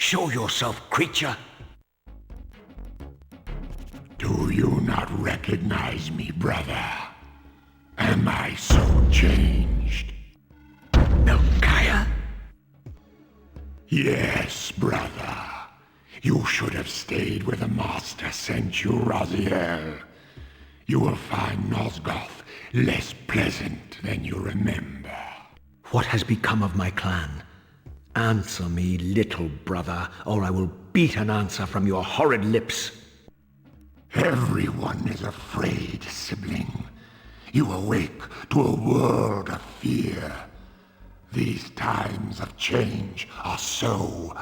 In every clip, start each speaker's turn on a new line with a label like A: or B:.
A: Show yourself, creature!
B: Do you not recognize me, brother? Am I so changed?
A: Melchiah?
B: Yes, brother. You should have stayed where the Master sent you, Raziel. You will find Nosgoth less pleasant than you remember.
A: What has become of my clan? Answer me, little brother, or I will beat an answer from your horrid lips.
B: Everyone is afraid, sibling. You awake to a world of fear. These times of change are so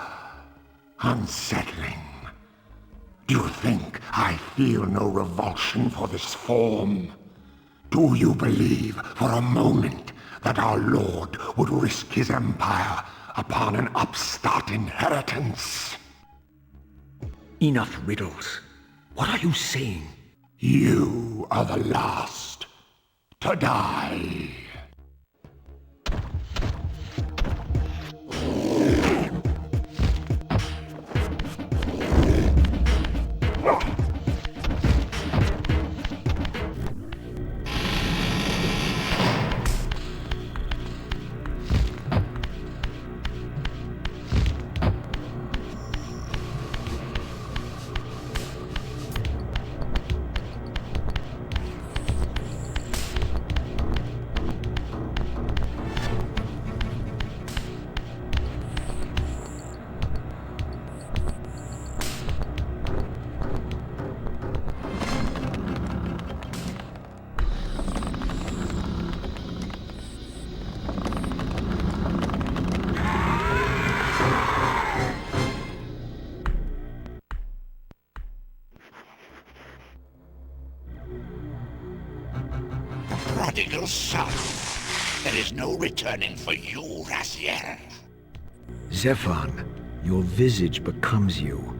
B: unsettling. Do you think I feel no revulsion for this form? Do you believe for a moment that our Lord would risk his empire upon an upstart inheritance?
A: Enough riddles. What are you saying?
B: You are the last to die.
C: Prodigal son. There is no returning for you, Raziel.
A: Zephon, your visage becomes you.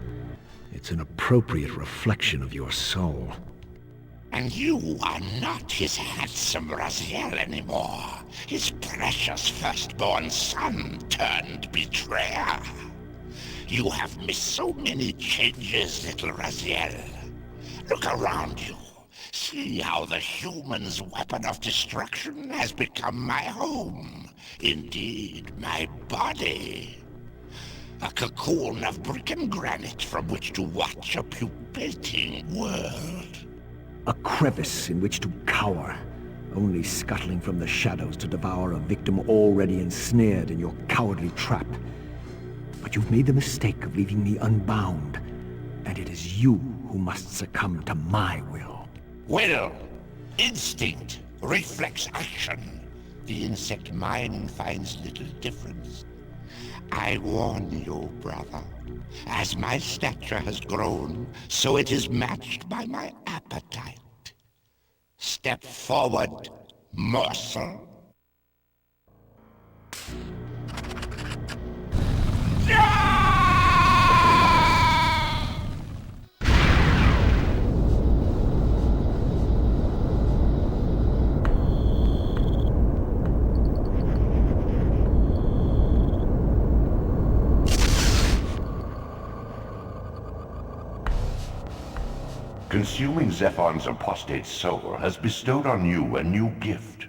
A: It's an appropriate reflection of your soul.
C: And you are not his handsome Raziel anymore. His precious firstborn son turned betrayer. You have missed so many changes, little Raziel. Look around you. See how the human's weapon of destruction has become my home. Indeed, my body. A cocoon of brick and granite from which to watch a pupating world.
A: A crevice in which to cower, only scuttling from the shadows to devour a victim already ensnared in your cowardly trap. But you've made the mistake of leaving me unbound, and it is you who must succumb to my will.
C: Will, instinct, reflex action. The insect mind finds little difference. I warn you, brother. As my stature has grown, so it is matched by my appetite. Step forward, morsel.
D: Consuming Zephon's apostate soul has bestowed on you a new gift.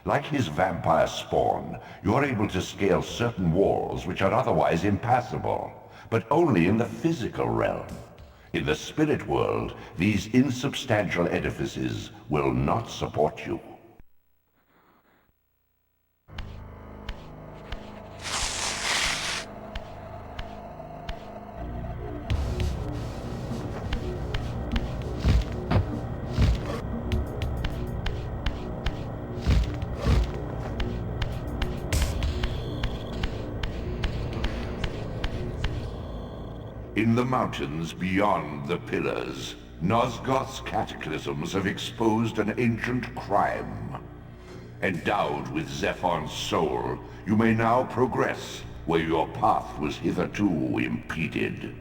D: Like his vampire spawn, you are able to scale certain walls which are otherwise impassable, but only in the physical realm. In the spirit world, these insubstantial edifices will not support you. In the mountains beyond the pillars, Nosgoth's cataclysms have exposed an ancient crime. Endowed with Zephon's soul, you may now progress where your path was hitherto impeded.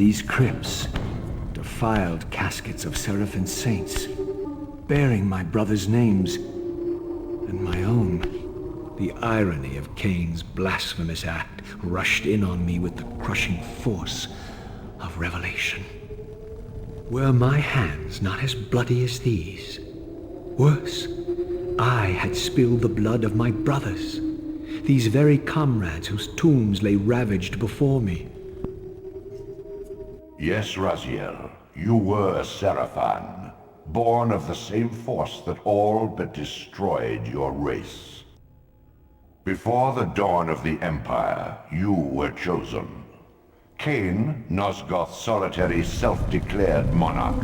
A: These crypts, defiled caskets of Seraphim saints, bearing my brothers' names and my own. The irony of Cain's blasphemous act rushed in on me with the crushing force of revelation. Were my hands not as bloody as these? Worse, I had spilled the blood of my brothers, these very comrades whose tombs lay ravaged before me.
D: Yes, Raziel, you were a Seraphim, born of the same force that all but destroyed your race. Before the dawn of the Empire, you were chosen. Cain, Nosgoth's solitary self-declared monarch,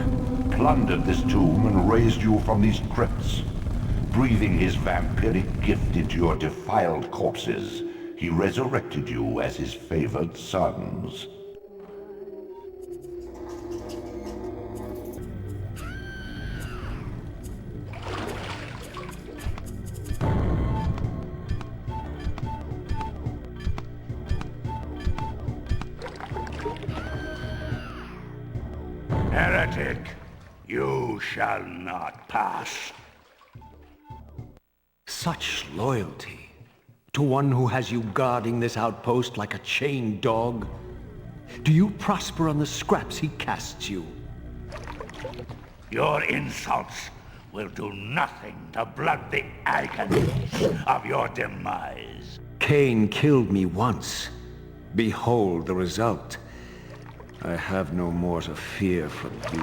D: plundered this tomb and raised you from these crypts. Breathing his vampiric gift into your defiled corpses, he resurrected you as his favored sons.
E: Heretic, you shall not pass.
A: Such loyalty to one who has you guarding this outpost like a chained dog? Do you prosper on the scraps he casts you?
E: Your insults will do nothing to blunt the agony of your demise.
A: Cain killed me once. Behold the result. I have no more to fear from you.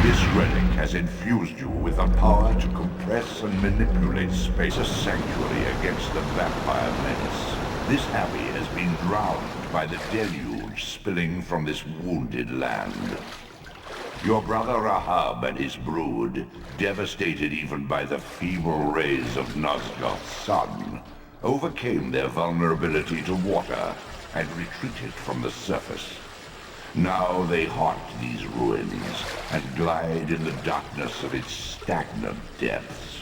D: This relic has infused you with the power to compress and manipulate space, a sanctuary against the vampire menace. This abbey has been drowned by the deluge spilling from this wounded land. Your brother Rahab and his brood, devastated even by the feeble rays of Nosgoth's sun, overcame their vulnerability to water and retreated from the surface. Now they haunt these ruins and glide in the darkness of its stagnant depths.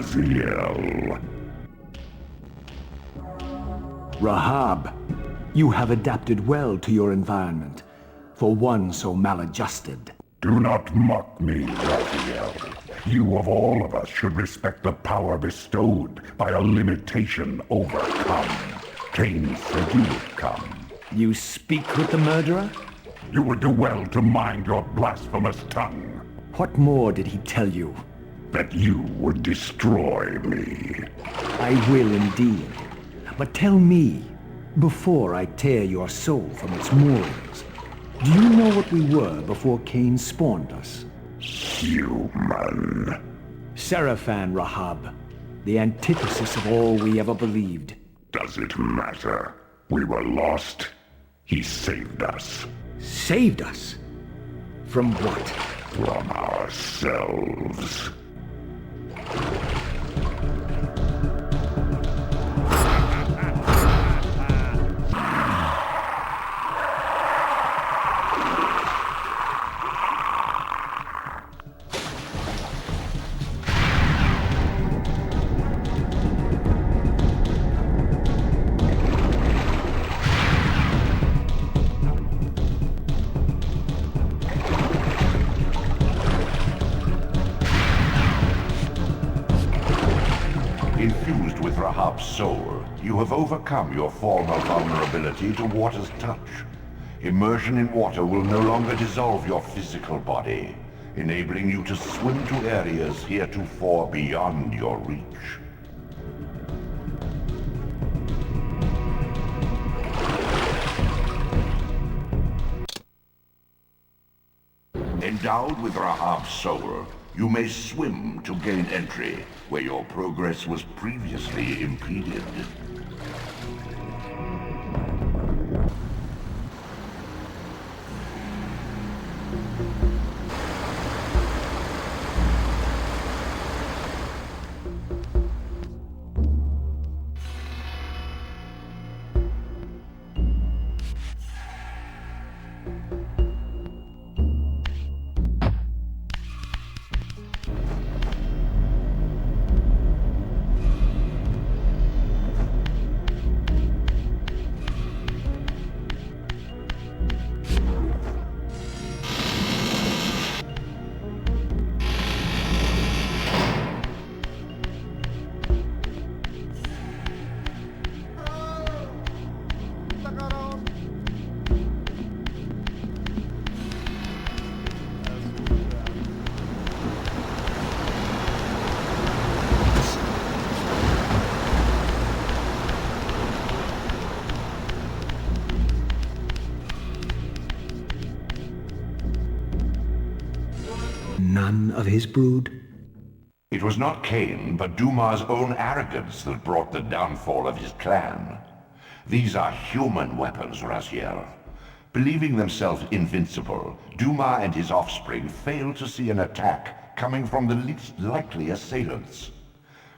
B: Raziel.
A: Rahab, you have adapted well to your environment, for one so maladjusted.
B: Do not mock me, Raziel. You of all of us should respect the power bestowed by a limitation overcome. Cain said you would come.
A: You speak with the murderer?
B: You would do well to mind your blasphemous tongue.
A: What more did he tell you?
B: That you would destroy me.
A: I will indeed. But tell me, before I tear your soul from its moorings, do you know what we were before Cain spawned us?
B: Human.
A: Seraphan, Rahab, the antithesis of all we ever believed.
B: Does it matter? We were lost. He saved us.
A: Saved us? From what?
B: From ourselves.
D: Infused with Rahab's soul, you have overcome your former vulnerability to water's touch. Immersion in water will no longer dissolve your physical body, enabling you to swim to areas heretofore beyond your reach. Endowed with Rahab's soul, you may swim to gain entry, where your progress was previously impeded.
A: None of his brood?
D: It was not Cain, but Duma's own arrogance that brought the downfall of his clan. These are human weapons, Raziel. Believing themselves invincible, Duma and his offspring failed to see an attack coming from the least likely assailants.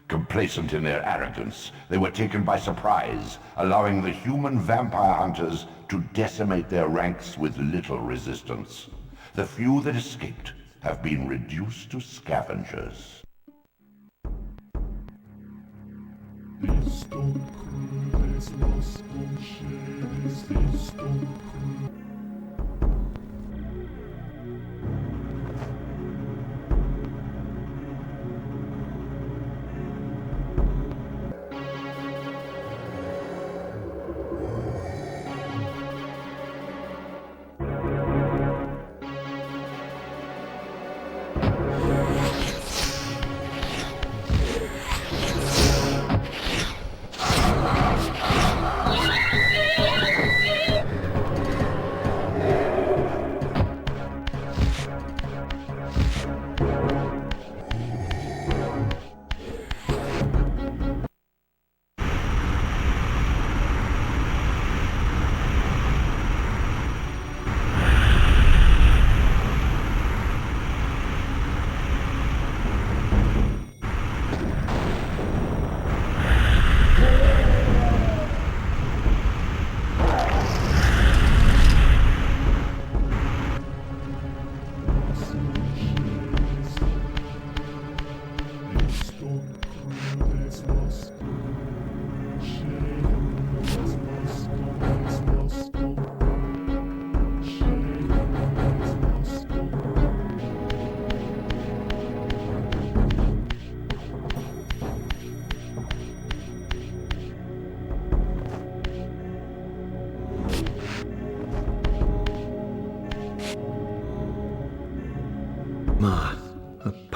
D: Complacent in their arrogance, they were taken by surprise, allowing the human vampire hunters to decimate their ranks with little resistance. The few that escaped have been reduced to scavengers.
F: This don't crew, this lost bullshit is this don't crew.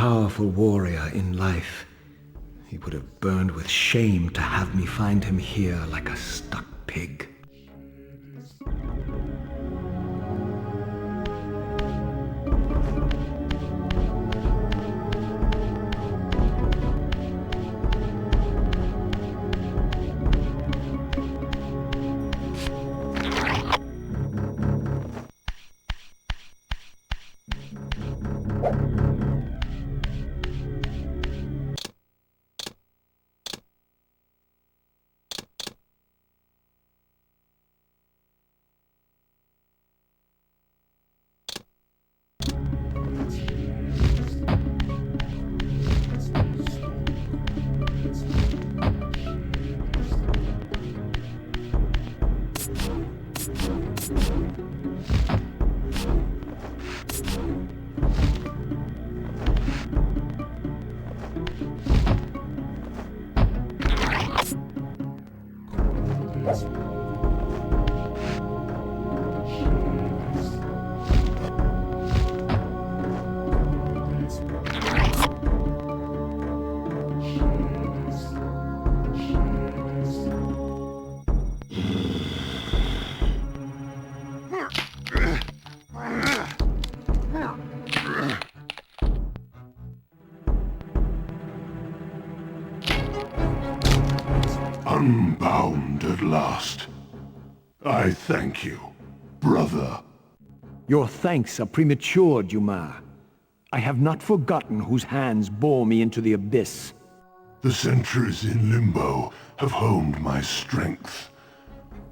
A: powerful warrior in life. He would have burned with shame to have me find him here like a stuck pig.
F: Unbound at last. I thank you, brother.
A: Your thanks are premature, Dumas. I have not forgotten whose hands bore me into the abyss.
F: The centuries in Limbo have honed my strength.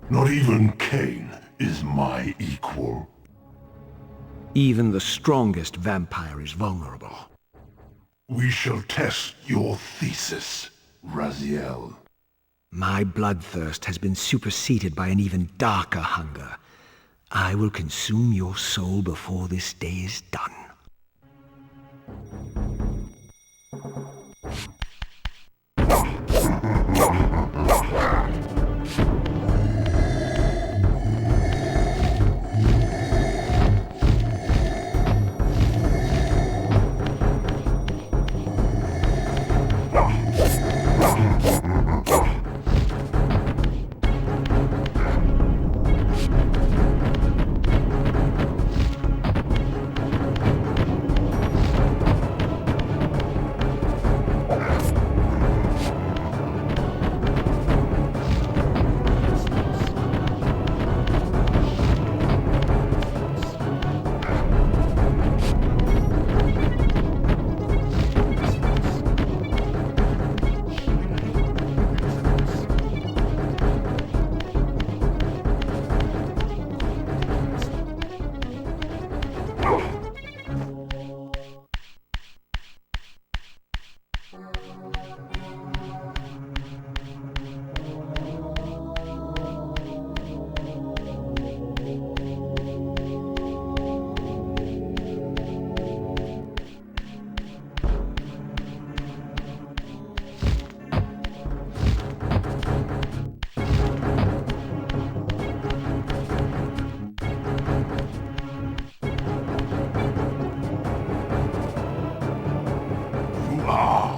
F: Not even Cain is my equal.
A: Even the strongest vampire is vulnerable.
F: We shall test your thesis, Raziel.
A: My bloodthirst has been superseded by an even darker hunger. I will consume your soul before this day is done.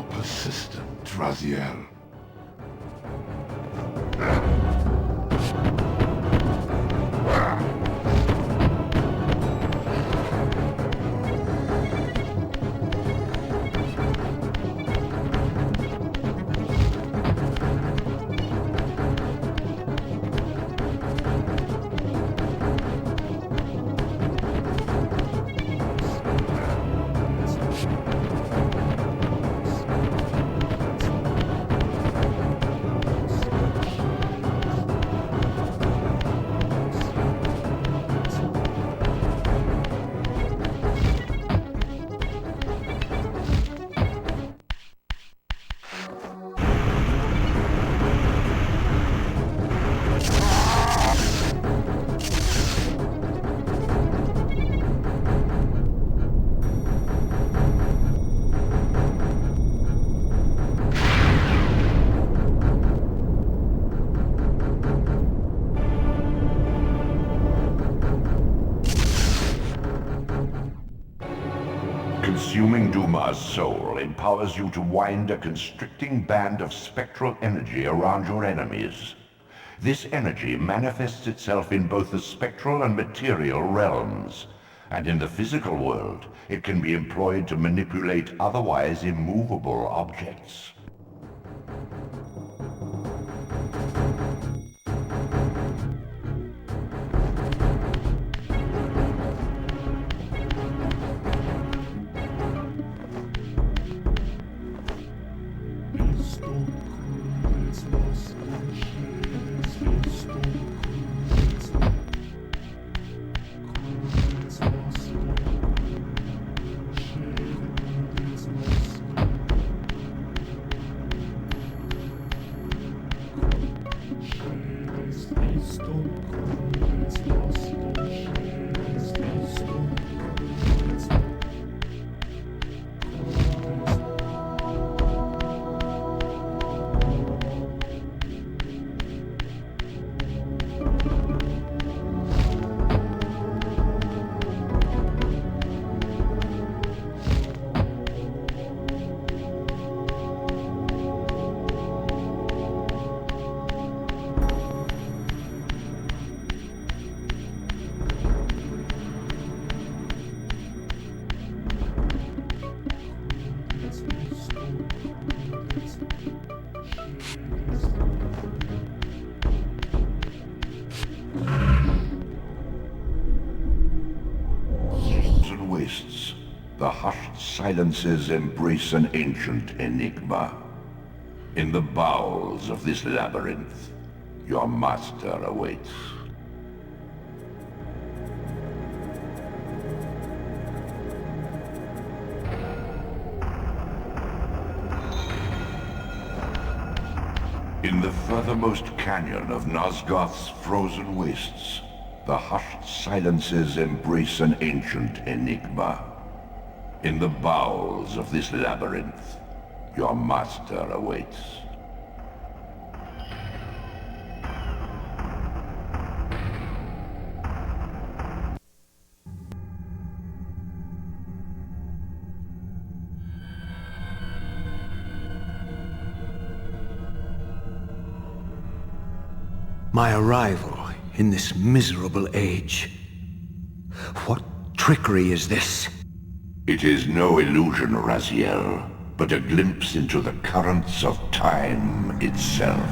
F: Persistent, Raziel.
D: Consuming Duma's soul empowers you to wind a constricting band of spectral energy around your enemies. This energy manifests itself in both the spectral and material realms, and in the physical world, it can be employed to manipulate otherwise immovable objects. The hushed silences embrace an ancient enigma. In the bowels of this labyrinth, your master awaits. In the furthermost canyon of Nosgoth's frozen wastes, the hushed silences embrace an ancient enigma. In the bowels of this labyrinth, your master awaits.
A: My arrival in this miserable age. What trickery is this?
D: It is no illusion, Raziel, but a glimpse into the currents of time itself.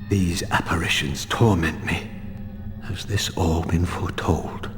A: These apparitions torment me. Has this all been foretold?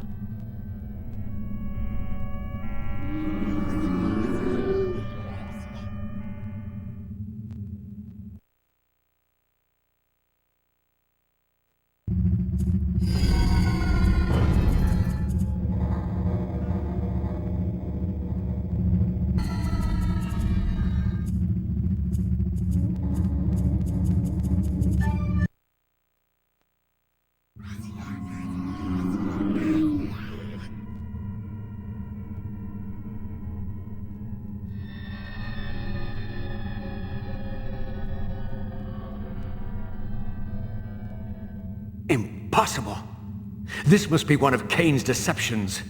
A: Impossible! This must be one of Kain's deceptions.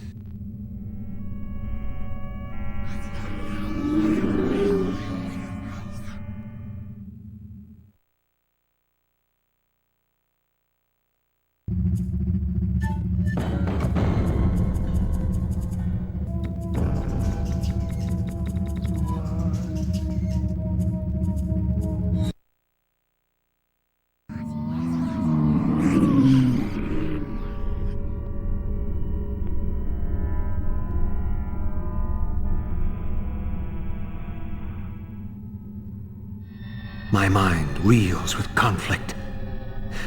A: My mind reels with conflict.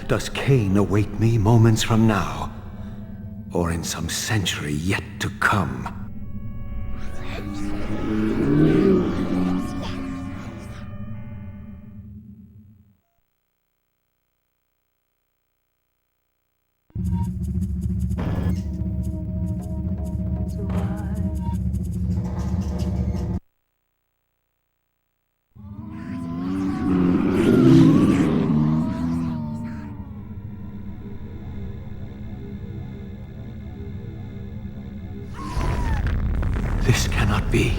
A: Does Kain await me moments from now? or in some century yet to come. This cannot be.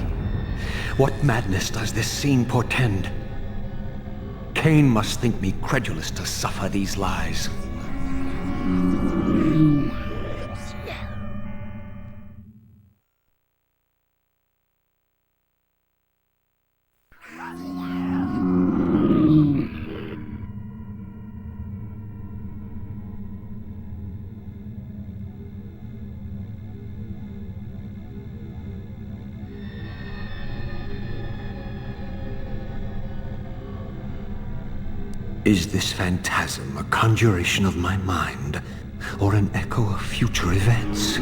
A: What madness does this scene portend? Cain must think me credulous to suffer these lies. Is this phantasm a conjuration of my mind, or an echo of future events?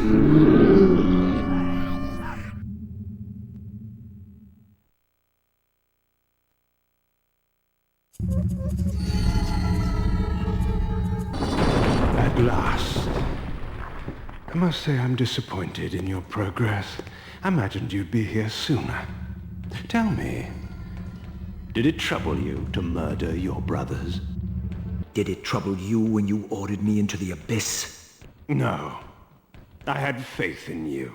G: At last. I must say I'm disappointed in your progress. I imagined you'd be here sooner. Tell me, did it trouble you to murder your brothers?
A: Did it trouble you when you ordered me into the abyss?
G: No. I had faith in you.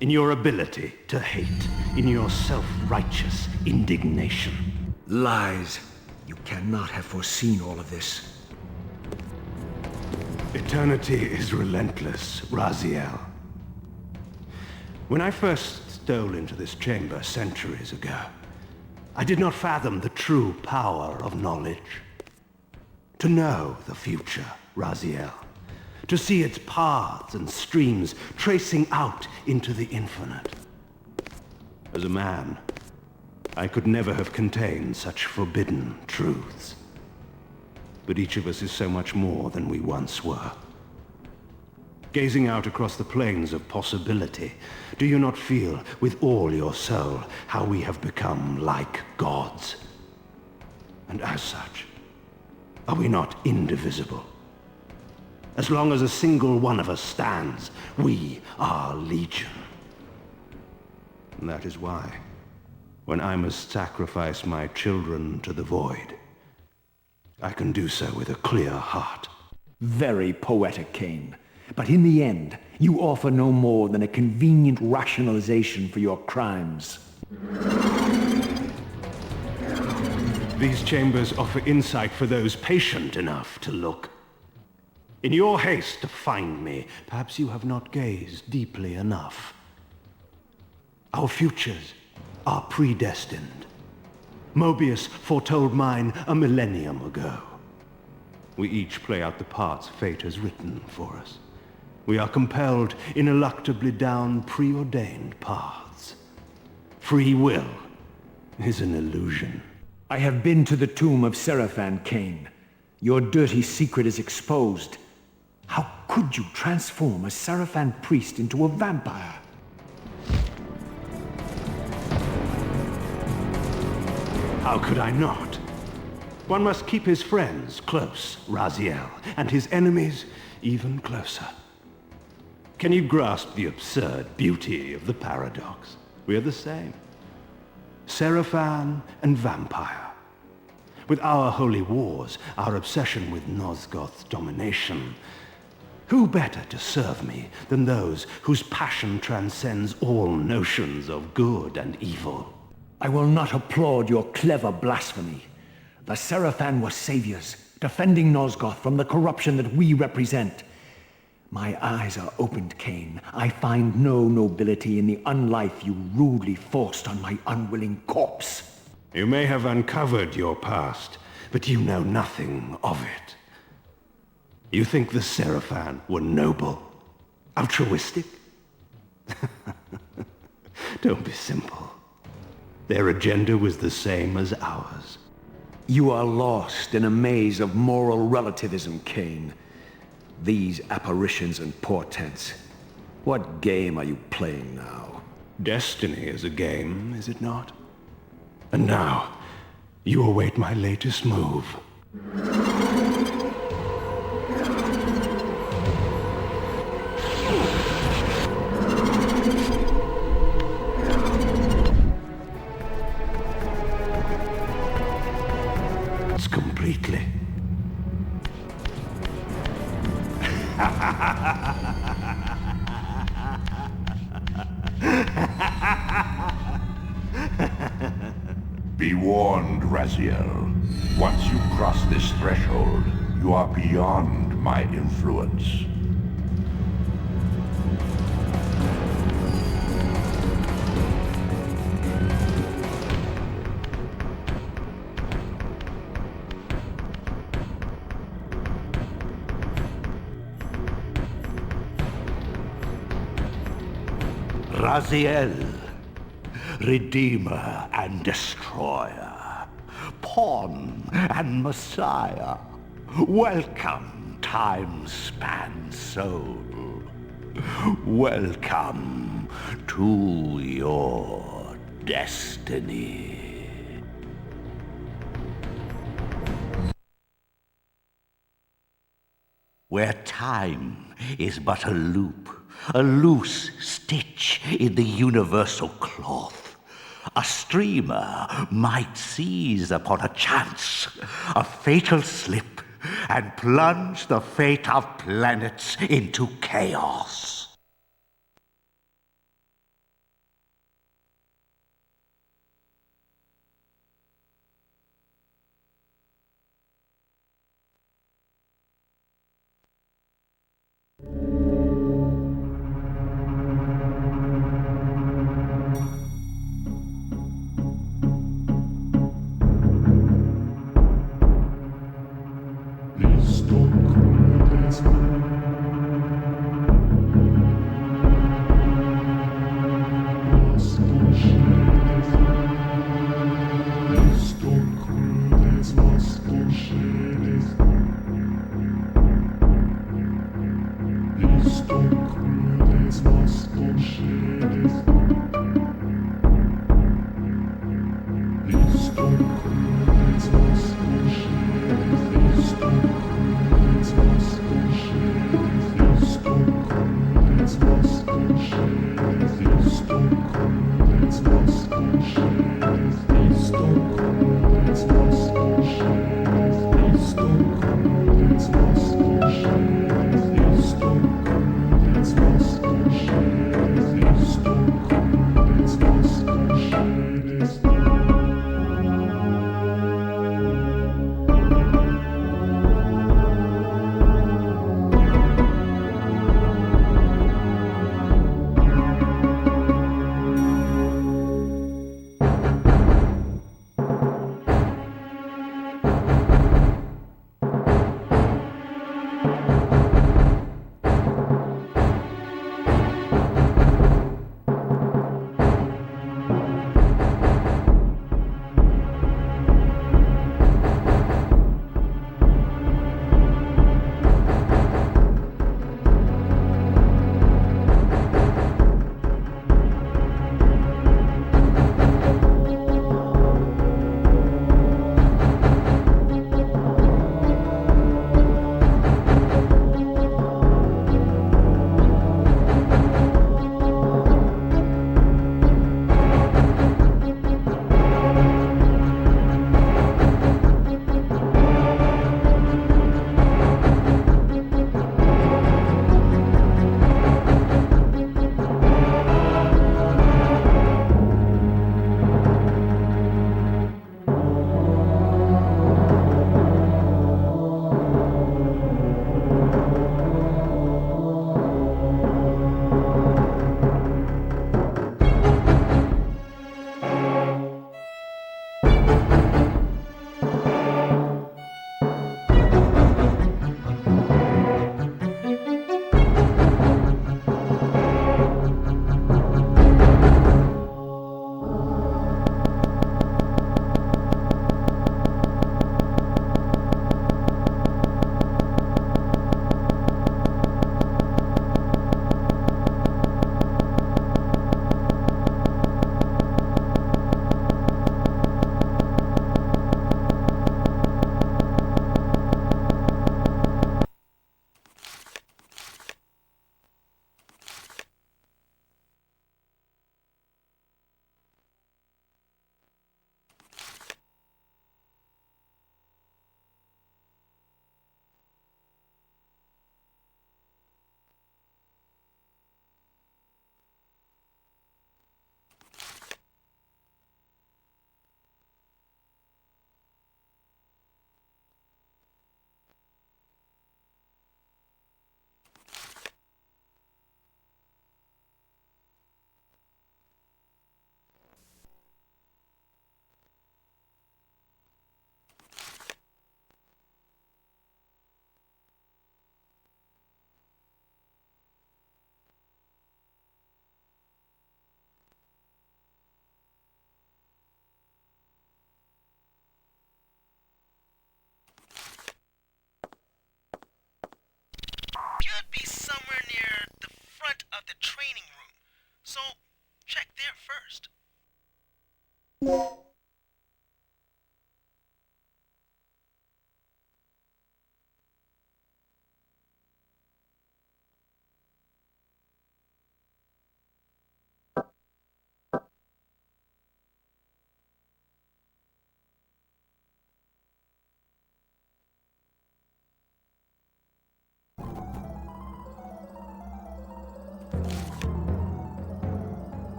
G: In your ability to hate. In your self-righteous indignation.
A: Lies. You cannot have foreseen all of this.
G: Eternity is relentless, Raziel. When I first stole into this chamber centuries ago, I did not fathom the true power of knowledge. To know the future, Raziel. To see its paths and streams tracing out into the infinite. As a man, I could never have contained such forbidden truths. But each of us is so much more than we once were. Gazing out across the plains of possibility, do you not feel with all your soul how we have become like gods? And as such, are we not indivisible? As long as a single one of us stands, we are legion. And that is why, when I must sacrifice my children to the void, I can do so with a clear heart.
A: Very poetic, Cain. But in the end, you offer no more than a convenient rationalization for your crimes.
G: These chambers offer insight for those patient enough to look. In your haste to find me, perhaps you have not gazed deeply enough. Our futures are predestined. Mobius foretold mine a millennium ago. We each play out the parts fate has written for us. We are compelled ineluctably down preordained paths. Free will is an illusion.
A: I have been to the tomb of Seraphan, Cain. Your dirty secret is exposed. How could you transform a Seraphan priest into a vampire?
G: How could I not? One must keep his friends close, Raziel, and his enemies even closer. Can you grasp the absurd beauty of the paradox? We are the same. Seraphan and vampire. With our holy wars, our obsession with Nosgoth's domination, who better to serve me than those whose passion transcends all notions of good and evil?
A: I will not applaud your clever blasphemy. The Seraphan were saviors, defending Nosgoth from the corruption that we represent. My eyes are opened, Cain. I find no nobility in the unlife you rudely forced on my unwilling corpse.
G: You may have uncovered your past, but you know nothing of it. You think the Seraphan were noble, altruistic? Don't be simple. Their agenda was the same as ours.
A: You are lost in a maze of moral relativism, Cain. These apparitions and portents. What game are you playing now?
G: Destiny is a game, is it not? And now, you await my latest move. It's completely.
D: Be warned, Raziel. Once you cross this threshold, you are beyond my influence.
E: Raziel, Redeemer and Destroyer, Pawn and Messiah, welcome, time-span soul. Welcome to your destiny. Where time is but a loop, a loose stitch in the universal cloth, a streamer might seize upon a chance, a fatal slip, and plunge the fate of planets into chaos.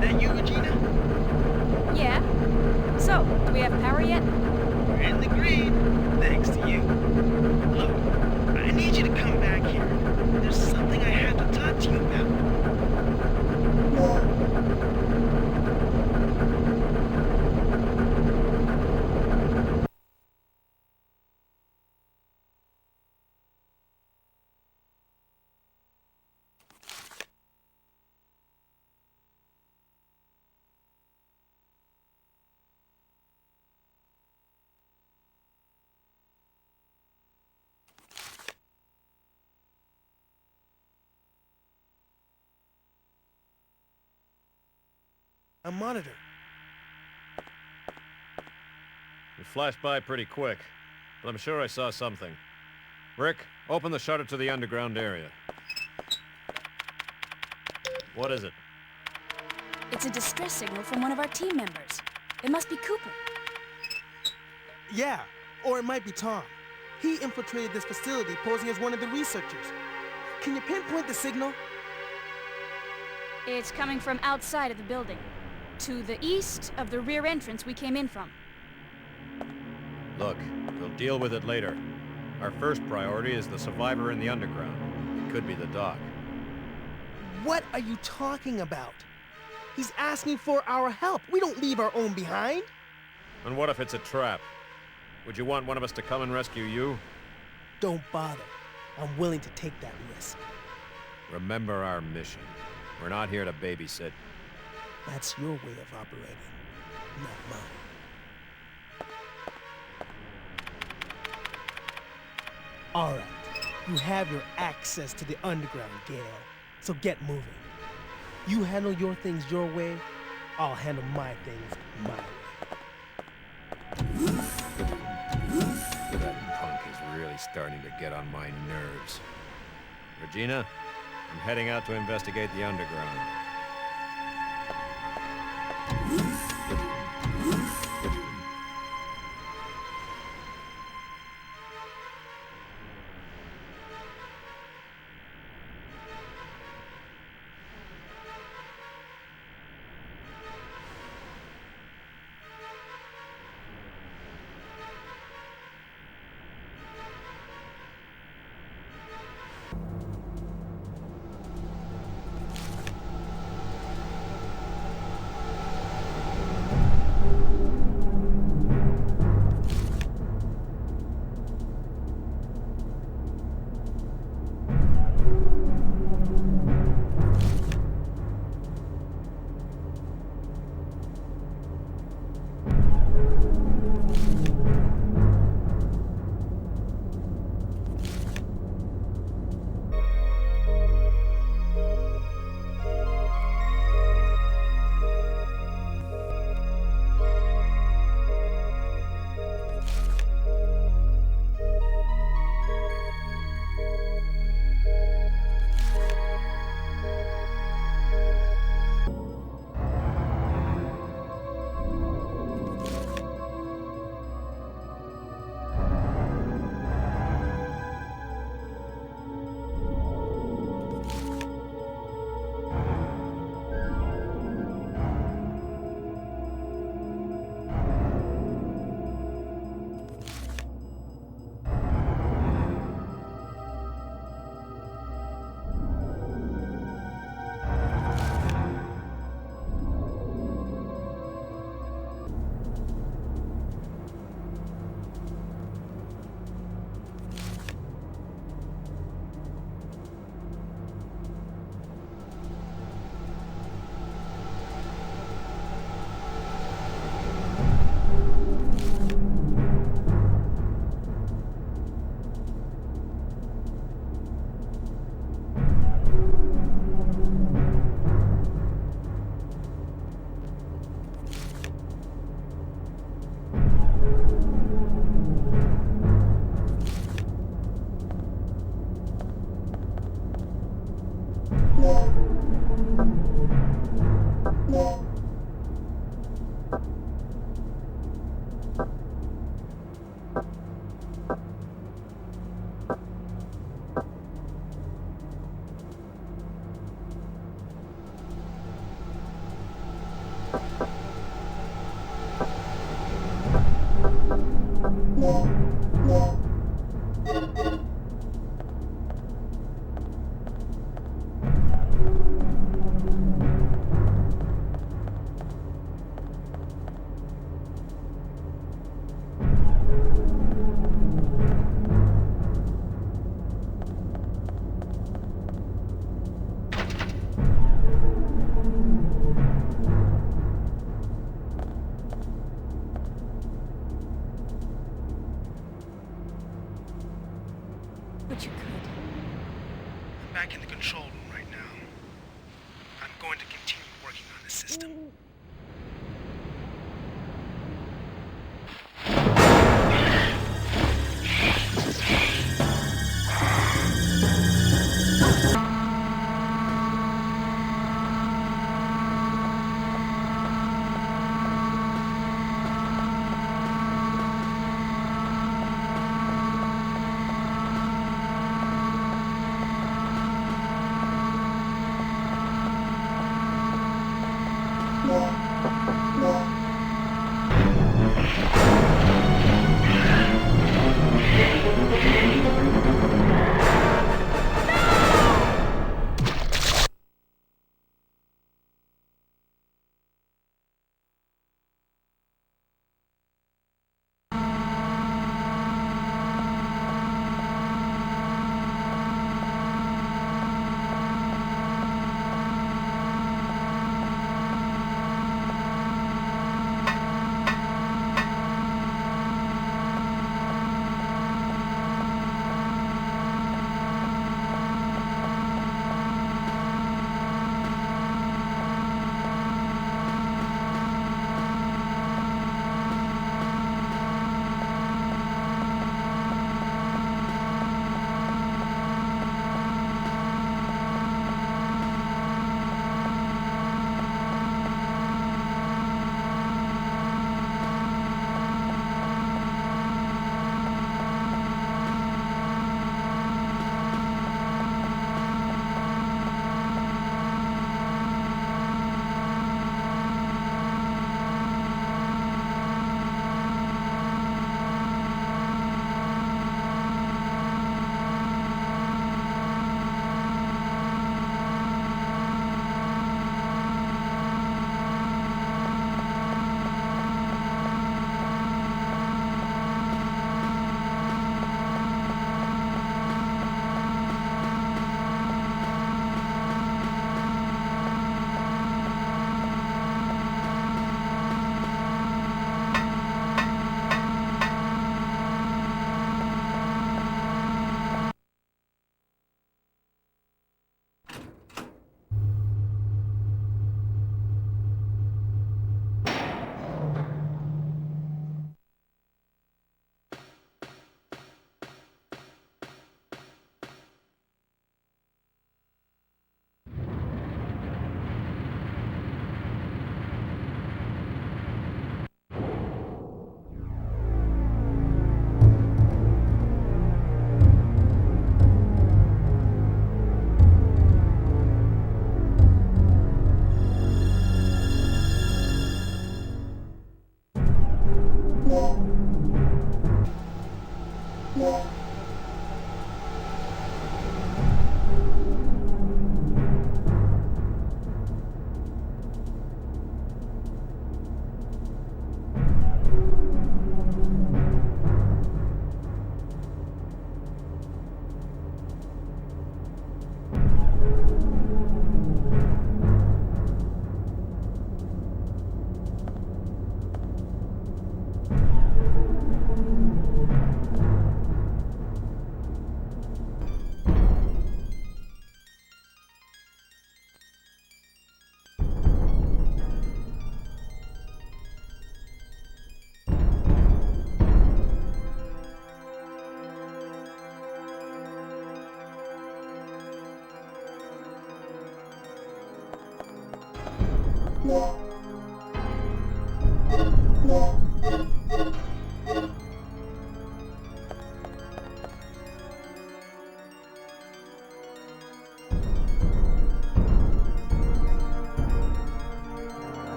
H: That you, Regina?
I: Yeah. So, do we have power yet?
H: We're in the green, thanks to you. Look, I need you to come back here. There's something I have to talk to you about. A monitor.
J: It flashed by pretty quick, but I'm sure I saw something. Rick, open the shutter to the underground area. What is it?
I: It's a distress signal from one of our team members. It must be Cooper.
H: Yeah, or it might be Tom. He infiltrated this facility posing as one of the researchers. Can you pinpoint the signal?
I: It's coming from outside of the building, to the east of the rear entrance we came in from.
J: Look, we'll deal with it later. Our first priority is the survivor in the underground. It could be the doc.
H: What are you talking about? He's asking for our help. We don't leave our own behind.
J: And what if it's a trap? Would you want one of us to come and rescue you?
H: Don't bother. I'm willing to take that risk.
J: Remember our mission. We're not here to babysit.
H: That's your way of operating, not mine. All right, you have your access to the underground, Gale. So get moving. You handle your things your way, I'll handle my things my way.
J: That punk is really starting to get on my nerves. Regina, I'm heading out to investigate the underground.
I: But you could.
H: I'm back in the control room right now. I'm going to continue working on the system.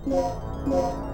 K: you.